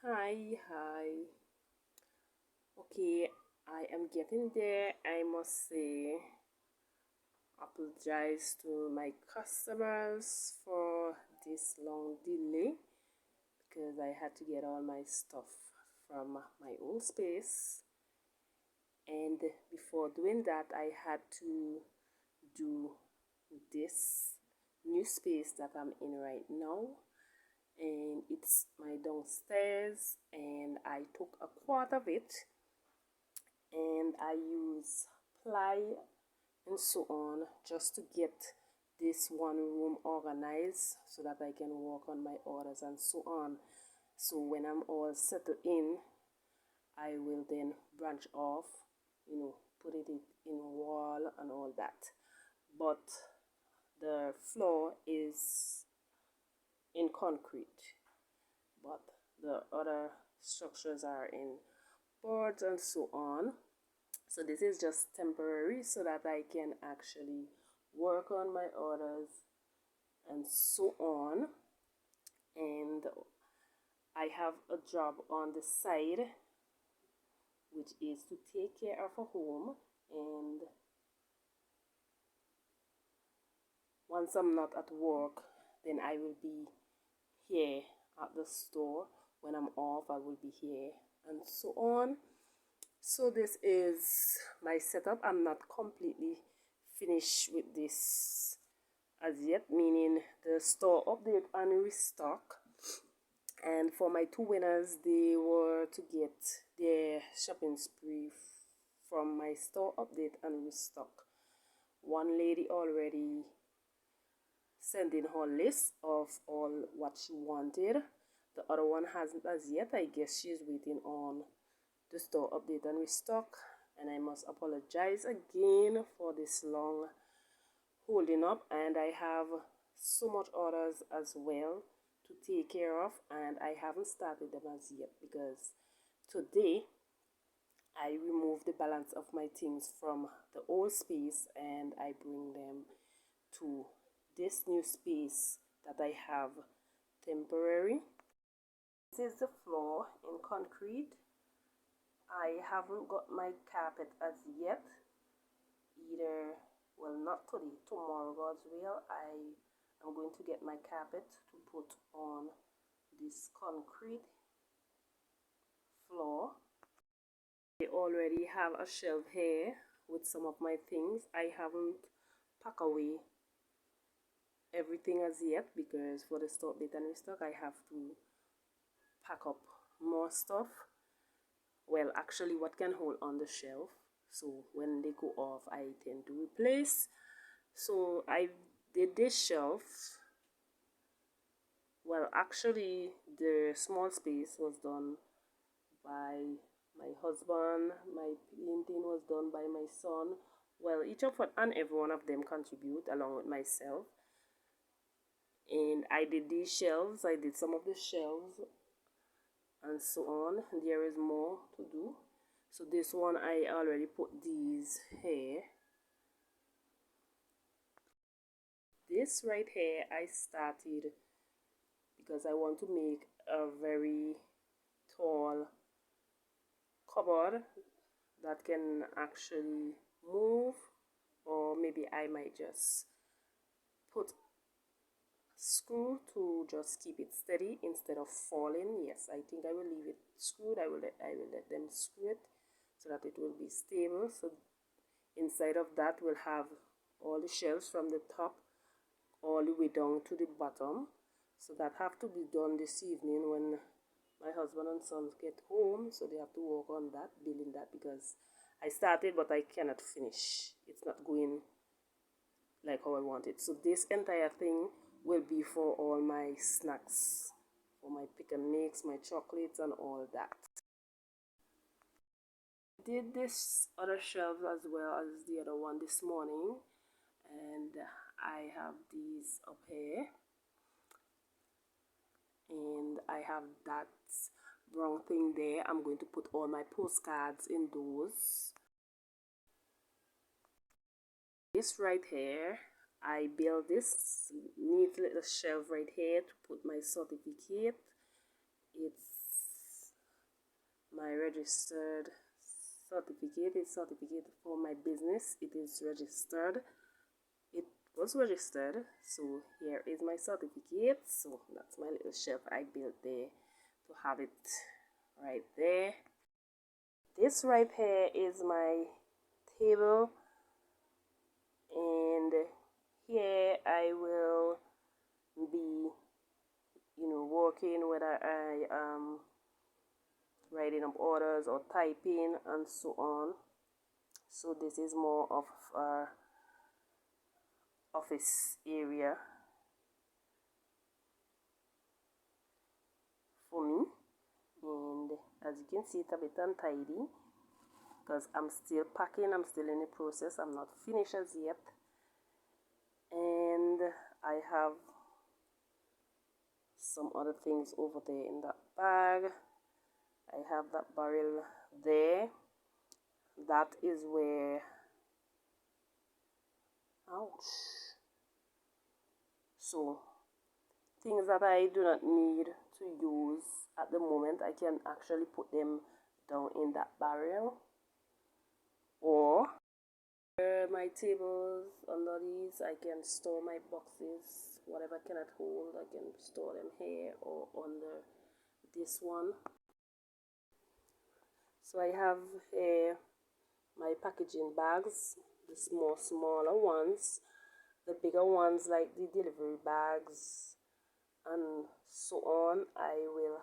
Hi. Okay, I am getting there. I must say, apologize to my customers for this long delay because I had to get all my stuff from my old space. And before doing that, I had to do this new space that I'm in right now. And it's my downstairs, and I took a quart of it and I use ply and so on just to get this one room organized so that I can work on my orders and so on. So when I'm all settled in, I will then branch off, put it in wall and all that. But the floor is in concrete, but the other structures are in boards and so on. So this is just temporary so that I can actually work on my orders and so on. And I have a job on the side which is to take care of a home, and once I'm not at work, then I will be here at the store. When I'm off, I will be here and so on. So this is my setup. I'm not completely finished with this as yet, meaning the store update and restock. And for my two winners, they were to get their shopping spree from my store update and restock. One lady already sent in her list of all what she wanted. The other one hasn't as yet. I guess she's waiting on the store update and restock. And I must apologize again for this long holding up, and I have so much orders as well to take care of, and I haven't started them as yet because today I remove the balance of my things from the old space and I bring them to this new space that I have temporary. This is the floor in concrete. I haven't got my carpet as yet either. Well, not today, tomorrow, God's will. I am going to get my carpet to put on this concrete floor. I already have a shelf here with some of my things. I haven't packed away everything as yet because for the stock date and restock I have to pack up more stuff. Well, actually what can hold on the shelf, so when they go off I tend to replace. So I did this shelf. Well, actually the small space was done by my husband, my painting was done by my son. Well, each of and every one of them contribute along with myself, and I did these shelves. I did some of the shelves and so on. There is more to do. So this one I already put these here. This right here I started because I want to make a very tall cupboard that can actually move, or maybe I might just put screw to just keep it steady instead of falling. Yes, I think I will leave it screwed. I will let them screw it so that it will be stable. So inside of that we'll have all the shelves from the top all the way down to the bottom. So that have to be done this evening when my husband and sons get home, so they have to work on that, building that, because I started but I cannot finish. It's not going like how I want it. So this entire thing will be for all my snacks, for my pick and mix, my chocolates and all that. Did this other shelf as well as the other one this morning, and I have these up here, and I have that brown thing there. I'm going to put all my postcards in those. This right here, I built this neat little shelf right here to put my certificate. It's my registered certificate. It's certificate for my business. It is registered. It was registered. So here is my certificate. So that's my little shelf I built there to have it right there. This right here is my table, and here I will be, working, whether I am writing up orders or typing and so on. So this is more of office area for me, and as you can see, it's a bit untidy because I'm still packing. I'm still in the process. I'm not finished as yet, and I have some other things over there in that bag. I have that barrel there. That is where, ouch, so things that I do not need to use at the moment, I can actually put them down in that barrel, or my tables under these, I can store my boxes. Whatever I cannot hold, I can store them here or under this one. So I have here my packaging bags, the smaller ones, the bigger ones like the delivery bags and so on. I will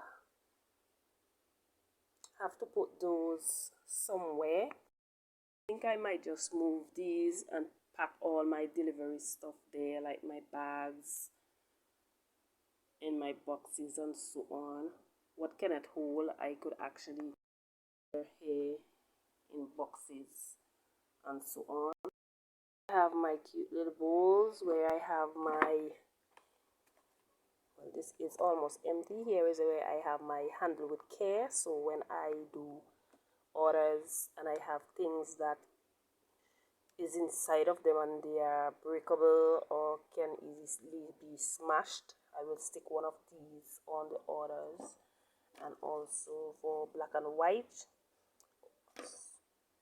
have to put those somewhere. I think I might just move these and pack all my delivery stuff there, like my bags and my boxes and so on. What cannot hold, I could actually put here in boxes and so on. I have my cute little bowls where I have my, well, this is almost empty. Here is where I have my handle with care. So when I do orders and I have things that is inside of them and they are breakable or can easily be smashed, I will stick one of these on the orders. And also for black and white,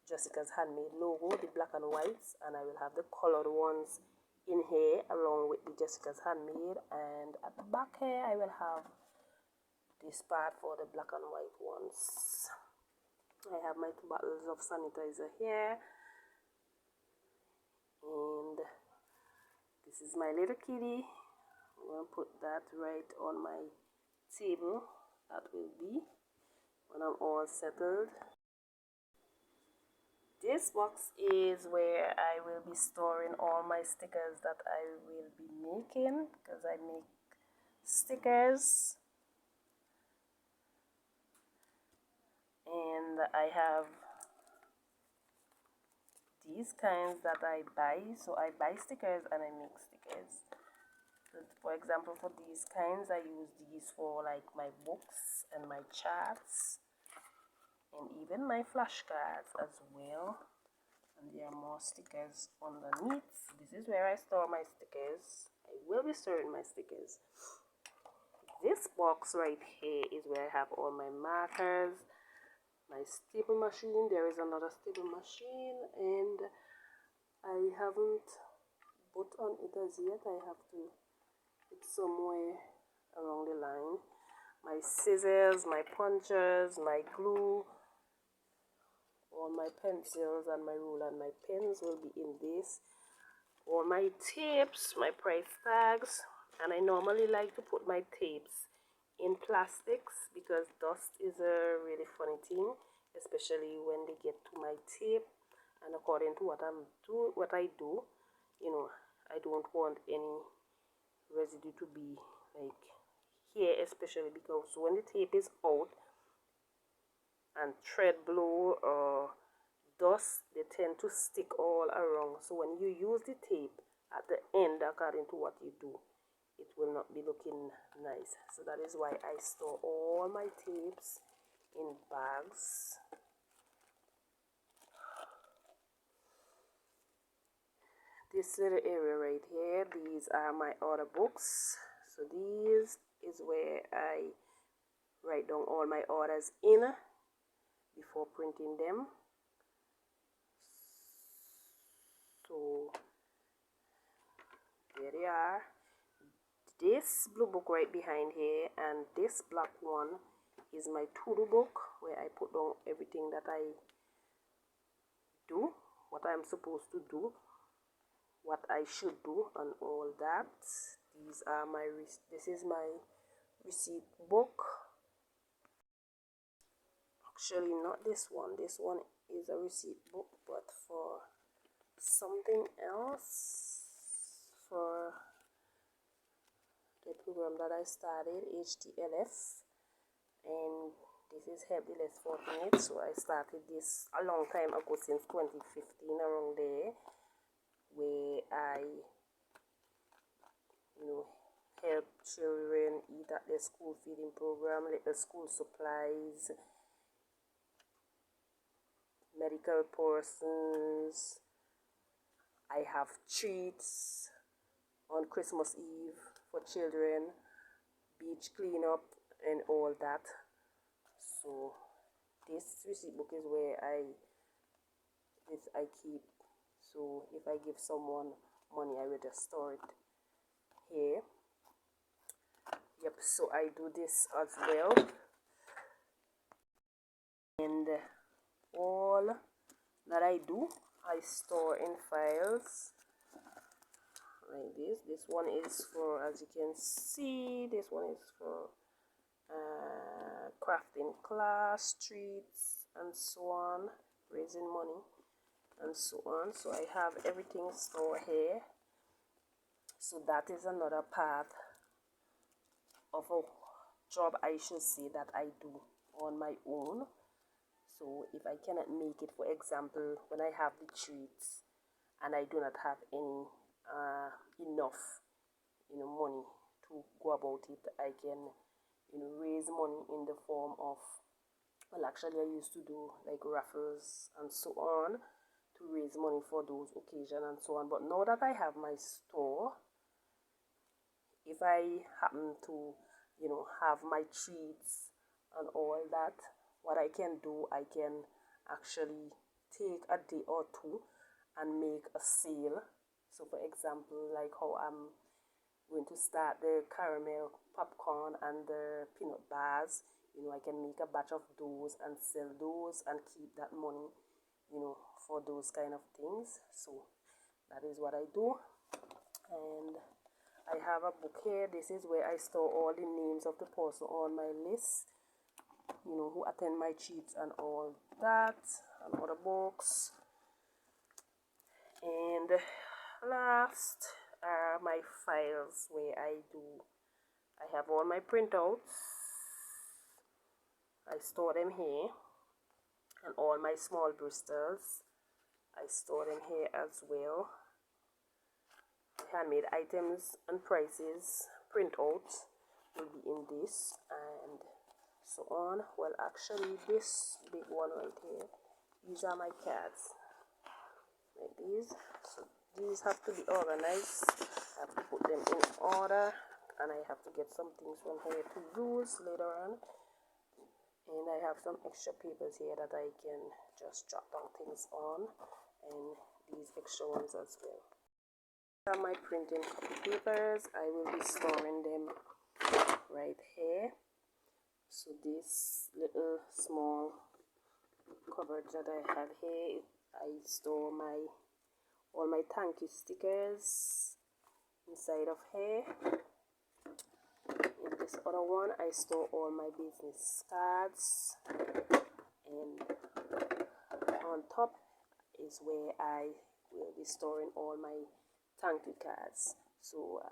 Jessica's Handmade logo, the black and whites, and I will have the colored ones in here along with the Jessica's Handmade, and at the back here I will have this part for the black and white ones. I have my 2 bottles of sanitizer here, and this is my little kitty. I'm going to put that right on my table. That will be when I'm all settled. This box is where I will be storing all my stickers that I will be making, because I make stickers, and I have these kinds that I buy. So I buy stickers and I make stickers. So for example, for these kinds, I use these for like my books and my charts and even my flashcards as well. And there are more stickers underneath. This is where I store my stickers. I will be storing my stickers. This box right here is where I have all my markers, my staple machine. There is another staple machine, and I haven't put on it as yet. I have to put somewhere along the line. My scissors, my punchers, my glue, all my pencils and my ruler and my pens will be in this. All my tapes, my price tags, and I normally like to put my tapes in plastics because dust is a really funny thing, especially when they get to my tape. And according to what I do, I don't want any residue to be like here, especially because when the tape is out and thread blow or dust, they tend to stick all around. So when you use the tape at the end, according to what you do, it will not be looking nice. So that is why I store all my tapes in bags. This little area right here, these are my order books. So these is where I write down all my orders in. before printing them. So there they are. This blue book right behind here and this black one is my to-do book, where I put down everything that I do, what I'm supposed to do, what I should do, and all that. These are my this is my receipt book. Actually, not this one. This one is a receipt book, but for something else, for the program that I started, HTLF, and this is Help the Less Fortunate. So I started this a long time ago, since 2015, around there, where I, help children eat at their school feeding program, little school supplies, medical persons. I have treats on Christmas Eve for children, beach cleanup, and all that. So this receipt book is where I keep. So if I give someone money, I will just store it here. Yep, so I do this as well. And all that I do, I store in files like this. This one is for, as you can see, this one is for crafting class, treats, and so on, raising money, and so on. So I have everything stored here. So that is another part of a job, I should say, that I do on my own. So if I cannot make it, for example, when I have the treats and I do not have any enough money to go about it, I can raise money in the form of, well, actually I used to do like raffles and so on to raise money for those occasions and so on. But now that I have my store, if I happen to have my treats and all that, what I can do, I can actually take a day or two and make a sale. So for example, like how I'm going to start the caramel popcorn and the peanut bars, I can make a batch of those and sell those and keep that money, for those kind of things. So that is what I do. And I have a book here. This is where I store all the names of the person on my list, who attend my treats and all that, and other books. And last are my files, where I have all my printouts. I store them here, and all my small Bristols, I store them here as well. Handmade items and prices printouts will be in this, and so on. Well, actually, this big one right here, these are my cards, like these. So these have to be organized. I have to put them in order, and I have to get some things from here to use later on. And I have some extra papers here that I can just jot down things on, and these extra ones as well. These are my printing copy papers. I will be storing them right here. So this little small cupboard that I have here, I store all my thank you stickers inside of here. In this other one, I store all my business cards, and on top is where I will be storing all my thank you cards. So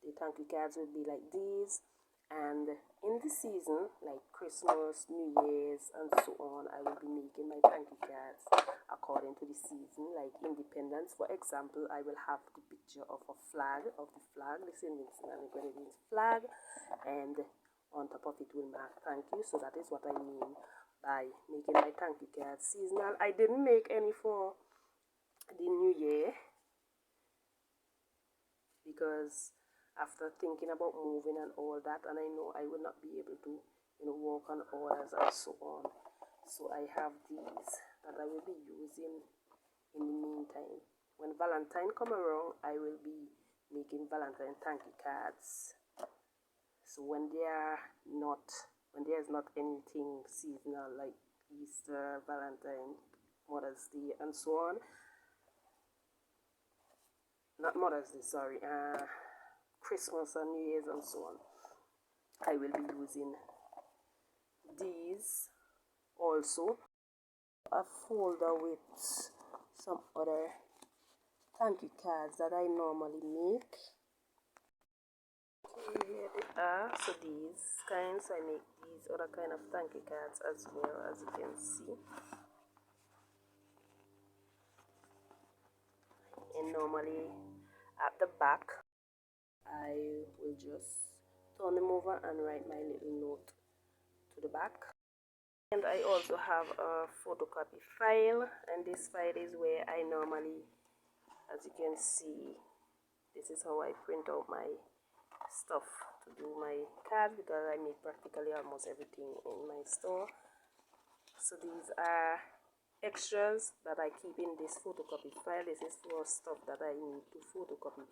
the thank you cards will be like these, and in the season, like Christmas, New Year's, and so on, I will be making my thank you cards according to the season. Like Independence, for example, I will have the picture of a flag, the St. Vincent and the Grenadines flag, and on top of it will mark thank you. So that is what I mean by making my thank you cards seasonal. I didn't make any for the New Year, because after thinking about moving and all that, and I know I will not be able to walk on orders and so on, So I have these that I will be using in the meantime. When Valentine come around, I will be making Valentine thank you cards. So when there is not anything seasonal like Easter, Valentine, Mother's Day, and so on, not Mother's Day, sorry, Christmas and New Year's and so on, I will be using these also. A folder with some other thank you cards that I normally make. Okay, here they are. So these kinds, I make these other kind of thank you cards as well, as you can see. And normally at the back, I will just turn them over and write my little note to the back. And I also have a photocopy file, and this file is where I normally, as you can see, this is how I print out my stuff to do my cards, because I make practically almost everything in my store. So these are extras that I keep in this photocopy file. This is for stuff that I need to photocopy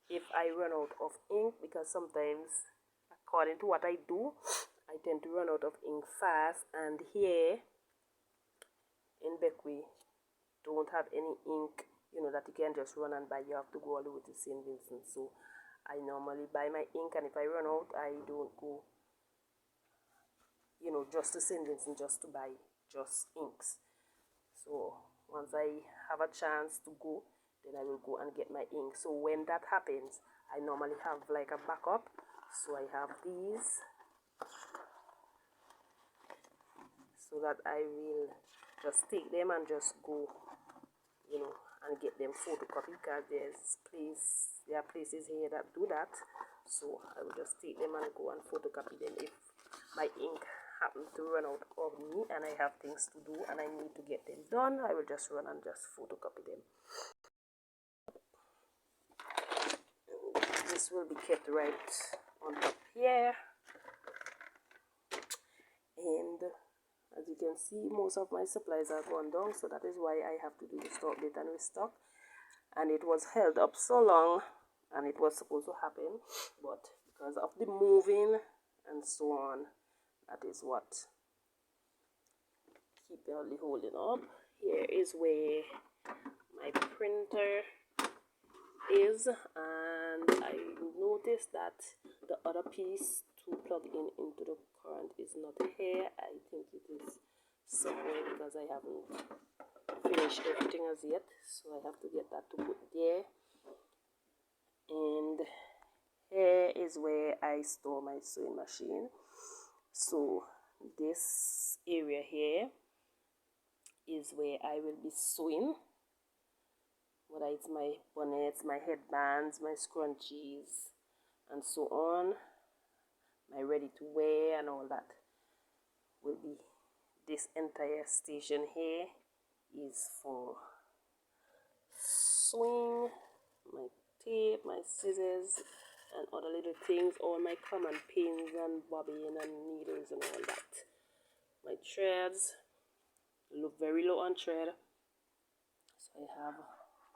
if I run out of ink, because sometimes, according to what I do, I tend to run out of ink fast, and here in Beckway don't have any ink, that you can just run and buy. You have to go all the way to St. Vincent. So I normally buy my ink, and if I run out, I don't go, just to St. Vincent just to buy just inks. So once I have a chance to go, then I will go and get my ink. So when that happens, I normally have like a backup. So I have these, so that I will just take them and just go, and get them photocopied, because there are places here that do that. So I will just take them and go and photocopy them. If my ink happens to run out of me and I have things to do and I need to get them done, I will just run and just photocopy them. This will be kept right on top here. And as you can see, most of my supplies are gone down, so that is why I have to do the stock date and restock. And it was held up so long, and it was supposed to happen, but because of the moving and so on, that is what keep only holding up. Here is where my printer is, and I noticed that the other piece to plug in into the current is not here. I think it is somewhere, because I haven't finished everything as yet, so I have to get that to put there. And here is where I store my sewing machine. So this area here is where I will be sewing, whether it's my bonnets, my headbands, my scrunchies, and so on, my ready to wear and all that will be. This entire station here is for sewing, my tape, my scissors, and other little things, all my common pins and bobbin and needles and all that. My threads, look very low on thread, so I have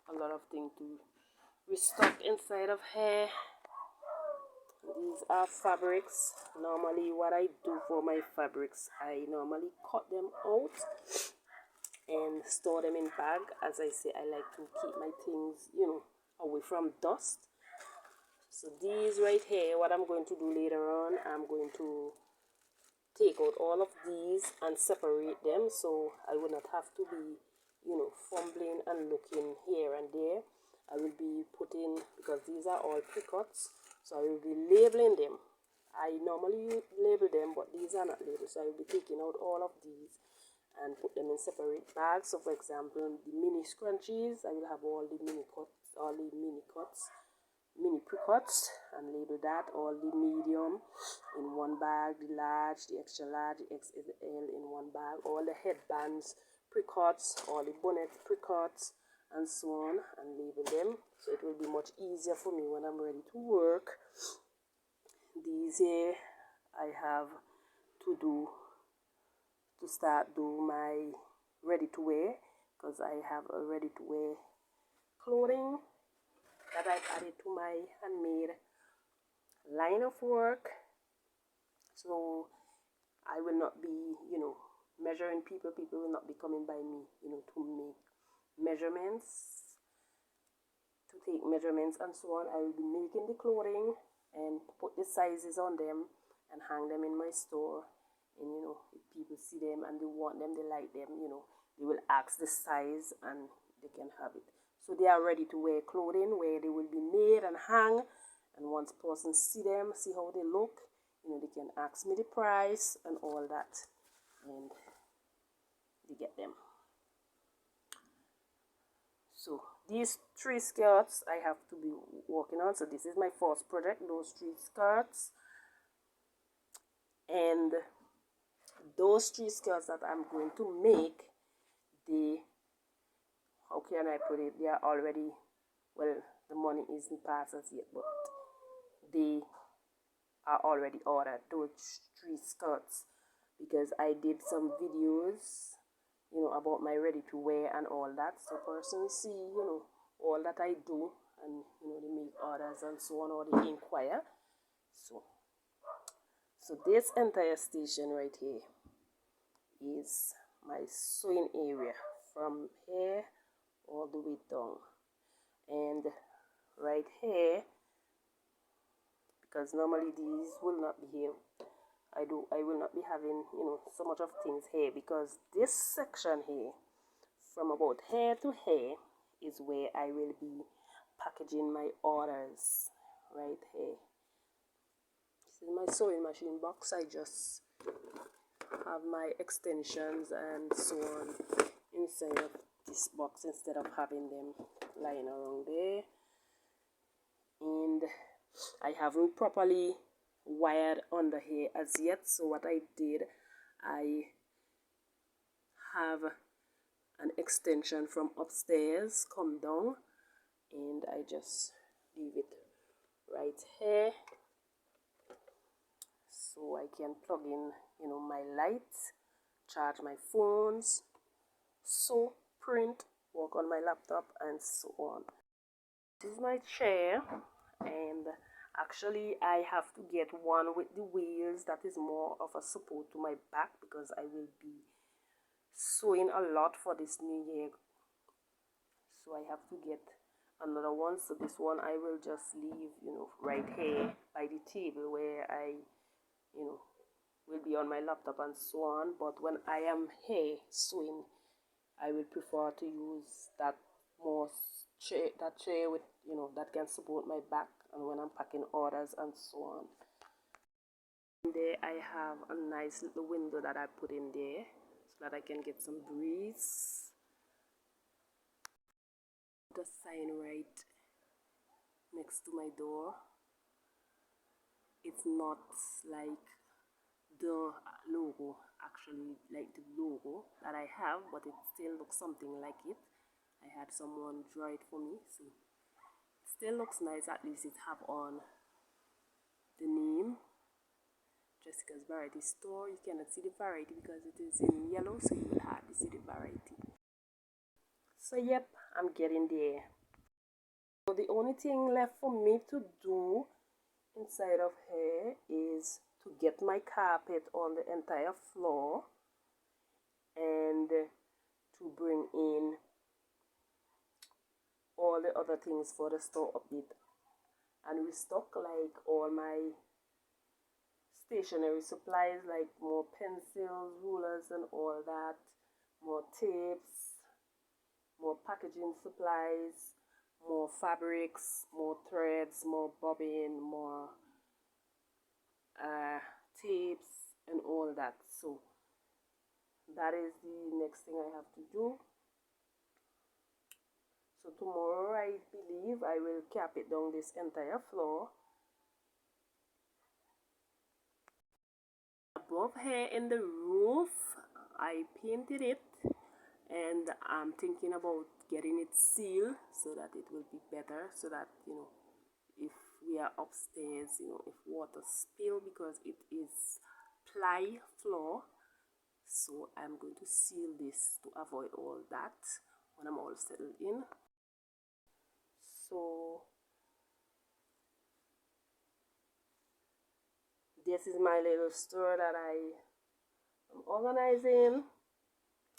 a lot of things to restock inside of here. These are fabrics. Normally what I do for my fabrics, I normally cut them out and store them in bag. As I say, I like to keep my things, away from dust. So these right here, what I'm going to do later on, I'm going to take out all of these and separate them, so I will not have to be, fumbling and looking here and there. I will be putting, because these are all pre-cuts, so I will be labeling them. I normally label them, but these are not labeled, so I will be taking out all of these and put them in separate bags. So for example, the mini scrunchies, I will have all the mini pre-cuts and label that. All the medium in one bag, the large, the extra large, the XL in one bag, all the headbands pre-cuts, all the bonnet pre-cuts, and so on, and label them, so it will be much easier for me when I'm ready to work. These here I have to do to start do my ready to wear, because I have a ready to wear clothing that I've added to my handmade line of work. So I will not be, measuring people. People will not be coming by me, to make measurements, to take measurements and so on. I will be making the clothing and put the sizes on them and hang them in my store. And if people see them and they want them, they like them, they will ask the size and they can have it. So they are ready to wear clothing where they will be made and hang. And once person see them, see how they look, they can ask me the price and all that, and they get them. So these 3 skirts I have to be working on. So this is my first project, those 3 skirts. And those 3 skirts that I'm going to make, how can I put it, they are already, well, the money isn't passed as yet, but they are already ordered, those 3 skirts, because I did some videos, about my ready to wear and all that, so persons see, all that I do, and, they make orders and so on, or they inquire. So this entire station right here is my sewing area from here all the way down. And right here, because normally these will not be here, I will not be having, so much of things here, because this section here, from about here to here, is where I will be packaging my orders, right here. This is my sewing machine box. I just have my extensions and so on inside of this box instead of having them lying around there. And I haven't properly wired under here as yet, so what I did, I have an extension from upstairs come down, and I just leave it right here so I can plug in, my lights, charge my phones, sew, print, work on my laptop, and so on. This is my chair, and actually I have to get one with the wheels that is more of a support to my back, because I will be sewing a lot for this new year, so I have to get another one. So this one I will just leave, right here by the table where I, will be on my laptop and so on. But when I am here sewing, I will prefer to use that chair with, that can support my back, and when I'm packing orders and so on. And there I have a nice little window that I put in there so that I can get some breeze. The sign right next to my door. It's not like the logo, actually, like the logo that I have, but it still looks something like it. I had someone draw it for me, so it still looks nice. At least it have on the name, Jessica's Variety Store. You cannot see the variety because it is in yellow, so you will hardly see the variety. So yep, I'm getting there. So the only thing left for me to do inside of here is to get my carpet on the entire floor and to bring in all the other things for the store update and restock like all my stationery supplies, like more pencils, rulers and all that, more tapes, more packaging supplies, more fabrics, more threads, more bobbin, more tapes and all that. So that is the next thing I have to do. So tomorrow I believe I will cap it down this entire floor. Above here in the roof I painted it, and I'm thinking about getting it sealed so that it will be better, so that if we are upstairs, if water spill, because it is ply floor, So I'm going to seal this to avoid all that when I'm all settled in. So this is my little store that I am organizing.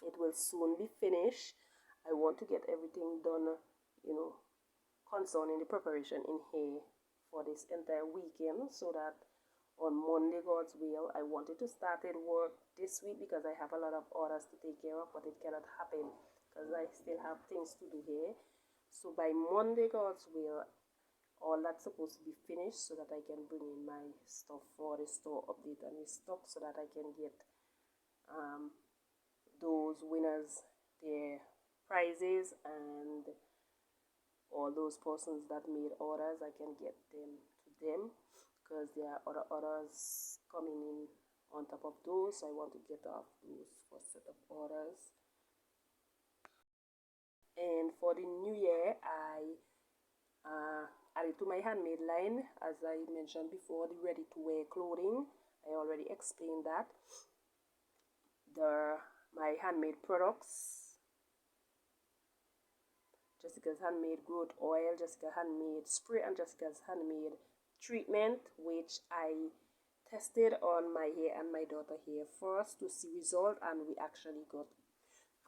It will soon be finished. I want to get everything done, you know, concerning the preparation in here for this entire weekend, so that on Monday, God's will, I wanted to start it work this week because I have a lot of orders to take care of, but it cannot happen because I still have things to do here. So by Monday, God's will, all that's supposed to be finished so that I can bring in my stuff for the store update and restock, so that I can get those winners their prizes, and all those persons that made orders, I can get them to them, because there are other orders coming in on top of those. So I want to get off those first set of orders. And for the new year, I added to my handmade line, as I mentioned before, the ready to wear clothing. I already explained that. My handmade products: Jessica's handmade growth oil, Jessica's handmade spray, and Jessica's handmade treatment, which I tested on my hair and my daughter hair first to see result, and we actually got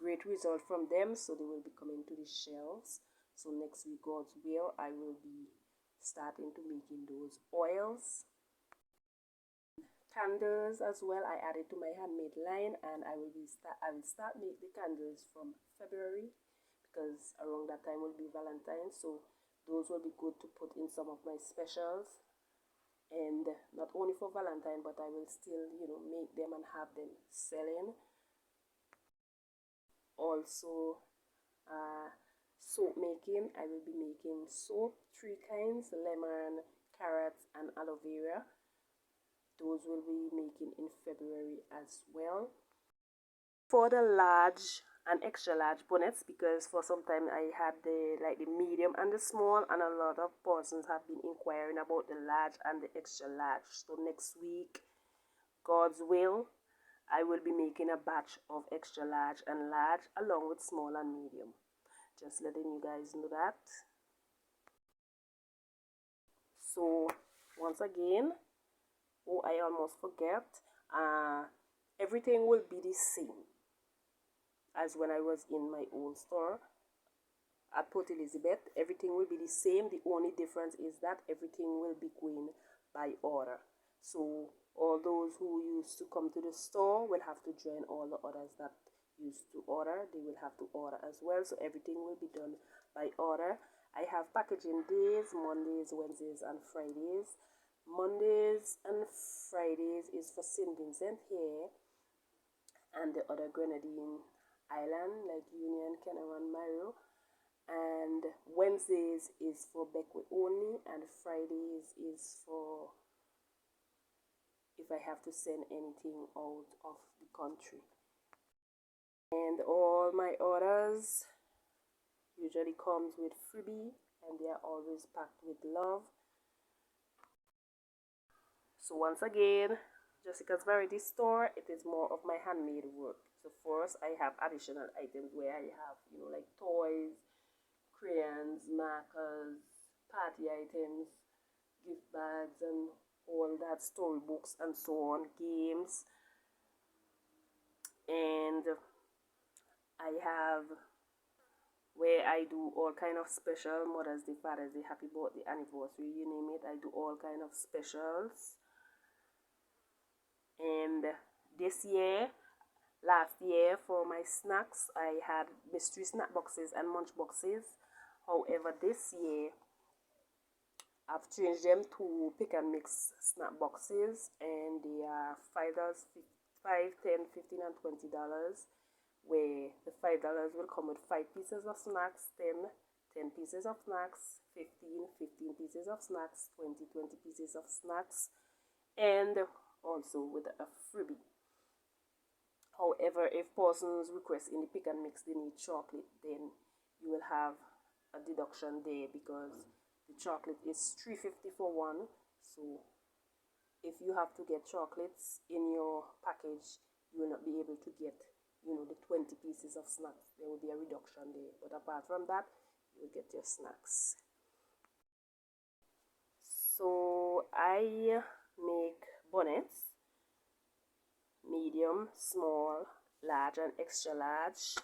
great result from them. So they will be coming to the shelves. So next week, God's will, I will be starting to making those oils. Candles as well, I added to my handmade line, and I will start make the candles from February, because around that time will be Valentine's. So those will be good to put in some of my specials, and not only for Valentine, but I will still, make them and have them selling. Also, soap making. I will be making soap, 3 kinds: lemon, carrots, and aloe vera. Those will be making in February as well. For the large and extra large bonnets, because for some time I had the medium and the small, and a lot of persons have been inquiring about the large and the extra large. So next week, God's will, I will be making a batch of extra large and large along with small and medium. Just letting you guys know that. So once again, oh, I almost forget, everything will be the same as when I was in my old store at Port Elizabeth. Everything will be the same. The only difference is that everything will be going by order. So all those who used to come to the store will have to join all the others that used to order. They will have to order as well. So everything will be done by order. I have packaging days: Mondays, Wednesdays, and Fridays. Mondays and Fridays is for St. Vincent here and the other Grenadine island like Union, Kennewan, Mario. And Wednesdays is for Beckwith only, and Fridays is for if I have to send anything out of the country. And all my orders usually comes with freebie, and they are always packed with love. So once again, Jessica's Variety Store, it is more of my handmade work. So first, I have additional items where I have, like toys, crayons, markers, party items, gift bags, and all that, storybooks and so on, games. And I have where I do all kind of special: Mother's Day, Father's Day, Happy Birthday, Anniversary, you name it, I do all kind of specials. And last year, for my snacks, I had mystery snack boxes and munch boxes. However, this year I've changed them to pick and mix snack boxes, and they are $5, $5, $10, $15, and $20. Where the $5 will come with 5 pieces of snacks, 10 pieces of snacks, 15 pieces of snacks, 20 pieces of snacks, and also with a freebie. However, if persons request in the pick and mix they need chocolate, then you will have a deduction there, because the chocolate is $3.50 for one. So if you have to get chocolates in your package, you will not be able to get, you know, the 20 pieces of snacks. There will be a reduction there, but apart from that, you will get your snacks. So I make bonnets, medium, small, large and extra large,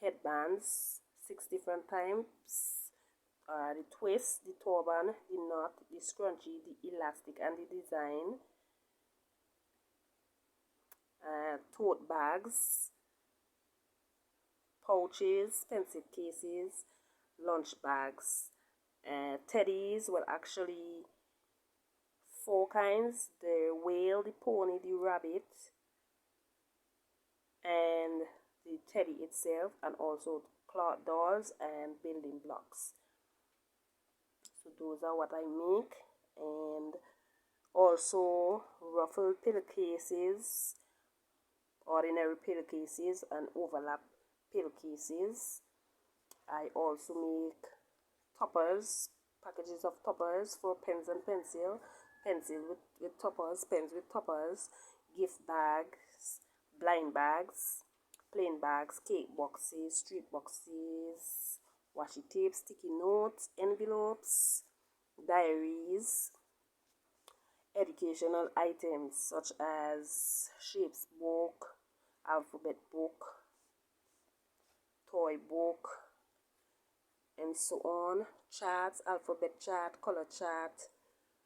headbands, 6 different types, the twist, the turban, the knot, the scrunchie, the elastic and the design, tote bags, pouches, pencil cases, lunch bags, teddies. Well, actually 4 kinds: the whale, the pony, the rabbit, and the teddy itself, and also cloth dolls and building blocks. So those are what I make. And also ruffled pillowcases, ordinary pillowcases and overlap pillowcases. I also make toppers, packages of toppers for pens and pencil with toppers, pens with toppers, gift bags, blind bags, plain bags, cake boxes, street boxes, washi tape, sticky notes, envelopes, diaries, educational items such as shapes book, alphabet book, toy book, and so on, charts, alphabet chart, color chart.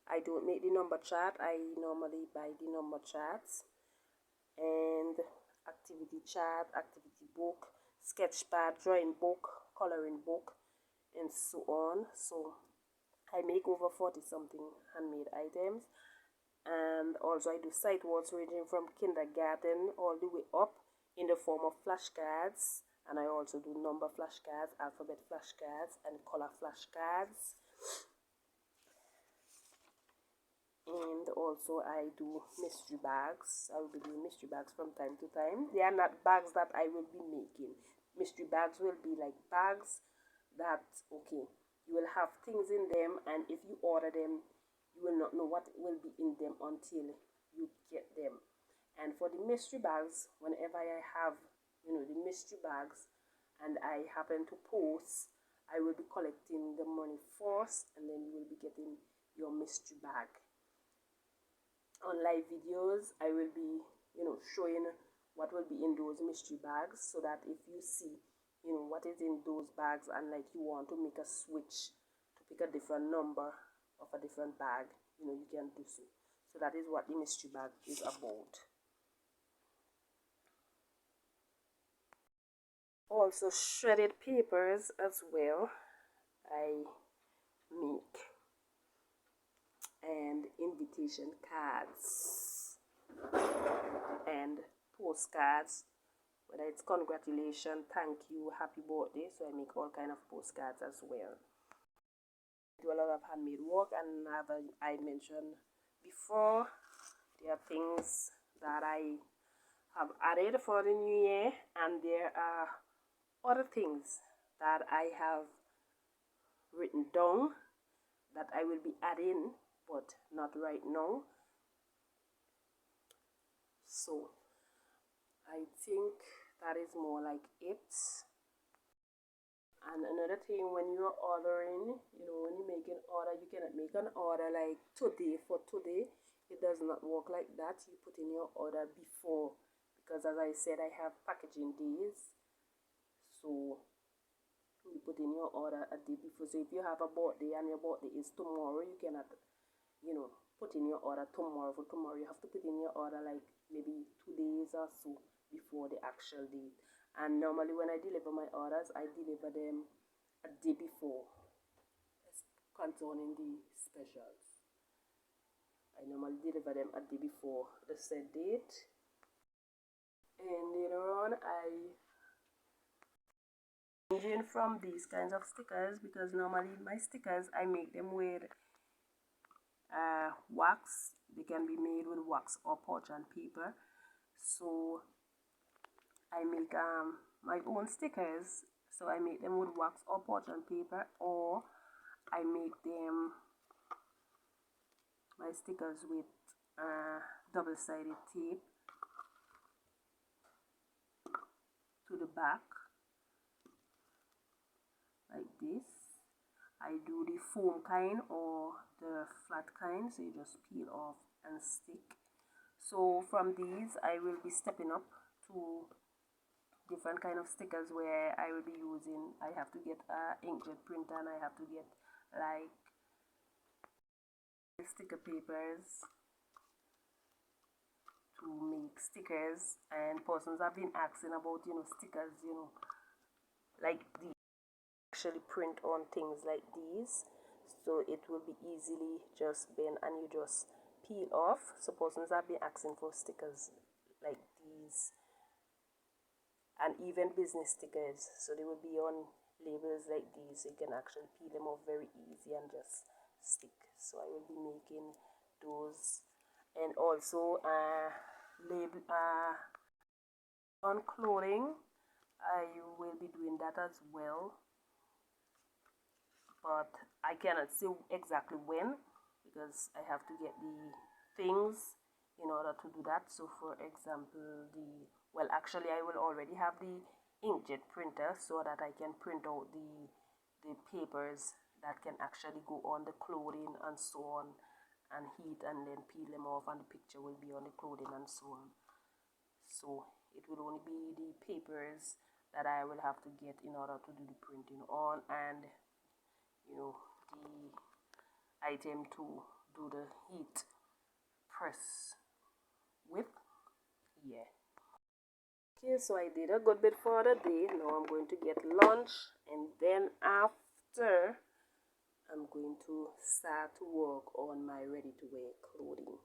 I don't make the number chart, I normally buy the number charts, and activity chart, activity book, sketch pad, drawing book, coloring book, and so on. So I make over 40 something handmade items. And also I do sight words ranging from kindergarten all the way up in the form of flashcards, and I also do number flashcards, alphabet flashcards, and color flashcards. And also I do mystery bags. I will be doing mystery bags from time to time. They are not bags that I will be making. Mystery bags will be like bags that, okay, you will have things in them, and if you order them, you will not know what will be in them until you get them. And for the mystery bags, whenever I have, you know, the mystery bags and I happen to post, I will be collecting the money first, and then you will be getting your mystery bag. On live videos, I will be, you know, showing what will be in those mystery bags, so that if you see, you know, what is in those bags and like you want to make a switch to pick a different number of a different bag, you know, you can do so. So that is what the mystery bag is about. Also shredded papers as well I make, and invitation cards and postcards, whether it's congratulations, thank you, happy birthday. So I make all kind of postcards as well. I do a lot of handmade work, and as I mentioned before, there are things that I have added for the new year, and there are other things that I have written down that I will be adding, but not right now. So I think that is more like it. And another thing, when you're ordering, you know, when you make an order, you cannot make an order like today for today. It does not work like that. You put in your order before, because as I said, I have packaging days. So you put in your order a day before. So if you have a birthday and your birthday is tomorrow, you cannot, you know, put in your order tomorrow for tomorrow. You have to put in your order like maybe 2 days or so before the actual date. And normally when I deliver my orders, I deliver them a day before, concerning the specials. I normally deliver them a day before the said date. And later on, I changing from these kinds of stickers, because normally my stickers I make them with wax. They can be made with wax or parchment paper. So I make my own stickers. So I make them with wax or parchment paper, or I make them my stickers with double-sided tape. back like this. I do the foam kind or the flat kind, so you just peel off and stick. So from these I will be stepping up to different kind of stickers where I will be using, I have to get a inkjet printer, and I have to get like sticker papers to make stickers. And persons have been asking about, you know, stickers, you know, like these actually print on things like these, so it will be easily just bend and you just peel off. So persons have been asking for stickers like these, and even business stickers, so they will be on labels like these, so you can actually peel them off very easy and just stick. So I will be making those. And also label on clothing, I will be doing that as well, but I cannot say exactly when, because I have to get the things in order to do that. So for example, well, actually I will already have the inkjet printer, so that I can print out the papers that can actually go on the clothing and so on, and heat and then peel them off, and the picture will be on the clothing and so on. So it will only be the papers that I will have to get in order to do the printing on, and you know, the item to do the heat press with. Yeah. Okay, so I did a good bit for the day. Now I'm going to get lunch, and then after I'm going to start to work on my ready to wear clothing.